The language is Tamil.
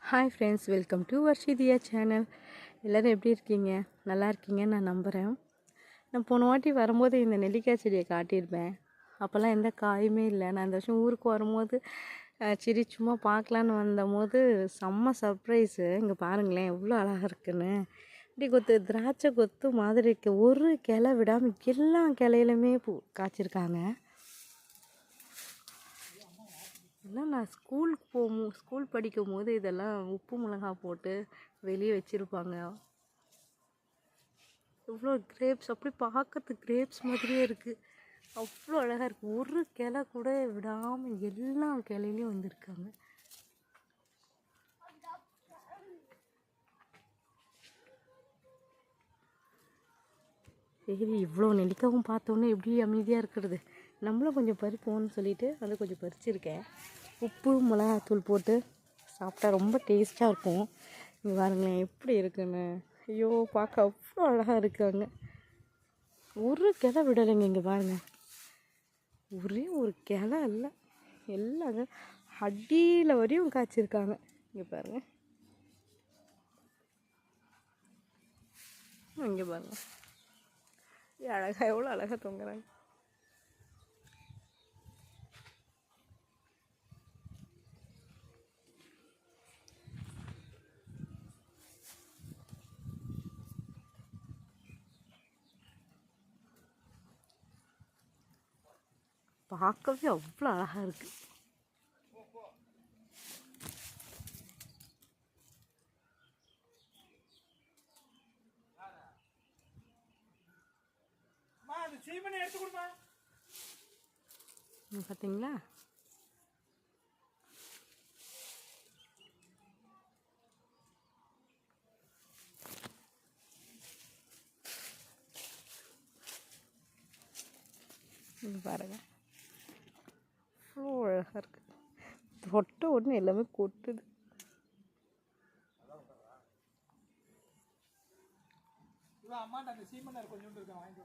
Hi friends, welcome to Varshithiya channel. எல்லோரும் எப்படி இருக்கீங்க? நல்லா இருக்கீங்கன்னு நான் நம்புகிறேன். நான் போன வாட்டி வரும்போது இந்த நெல்லிக்காய் செடியை காட்டியிருப்பேன். அப்போல்லாம் எந்த காயுமே இல்லை. நான் இந்த வருஷம் ஊருக்கு வரும்போது சரி சும்மா பார்க்கலான்னு வந்தபோது செம்ம சர்ப்ரைஸு. இங்கே பாருங்களேன் எவ்வளோ அழகாக இருக்குன்னு. இப்படி கொத்து திராட்சை கொத்து மாதிரி இருக்கு. ஒரு கிளை விடாமல் எல்லா கிளையிலுமே பூ காய்ச்சிருக்காங்க. இதெல்லாம் நான் ஸ்கூல் படிக்கும் போது இதெல்லாம் உப்பு மிளகாய் போட்டு வெளியே வச்சுருப்பாங்க. இவ்வளோ கிரேப்ஸ் அப்படி பார்க்கறதுக்கு கிரேப்ஸ் மாதிரியே இருக்குது. அவ்வளோ அழகாக இருக்குது. ஒரு கிளை கூட விடாமல் எல்லா கிளையிலையும் வந்திருக்காங்க. சரி, இவ்வளோ நெல்லிக்காவும் பார்த்தோன்னே எப்படி அமைதியாக இருக்கிறது. நம்மளும் கொஞ்சம் பறிப்போம்னு சொல்லிட்டு அதை கொஞ்சம் பறிச்சிருக்கேன். உப்பு மிளகாத்தூள் போட்டு சாப்பிட்டா ரொம்ப டேஸ்ட்டாக இருக்கும். இங்கே பாருங்களேன் எப்படி இருக்குன்னு. ஐயோ, பார்க்க அவ்வளோ அழகாக இருக்காங்க. ஒரு கிளை விடலைங்க. இங்கே பாருங்கள், ஒரே ஒரு கிளை இல்லை, எல்லாங்க அடியில் வரையும் காய்ச்சிருக்காங்க. இங்கே பாருங்கள், இங்கே பாருங்கள் அழகாக எவ்வளோ அழகாக தொங்குறாங்க. பார்க்கவே அவ்வளோ அழகாக இருக்குது. பார்த்தீங்களா? பாருங்க, அவ்வளோ அழகாக இருக்குது. தொட்ட உடனே எல்லாமே கொட்டுது. அம்மாட்ட அந்த சீமனர் கொஞ்சோண்டு இருக்கா, வாங்கிட்டு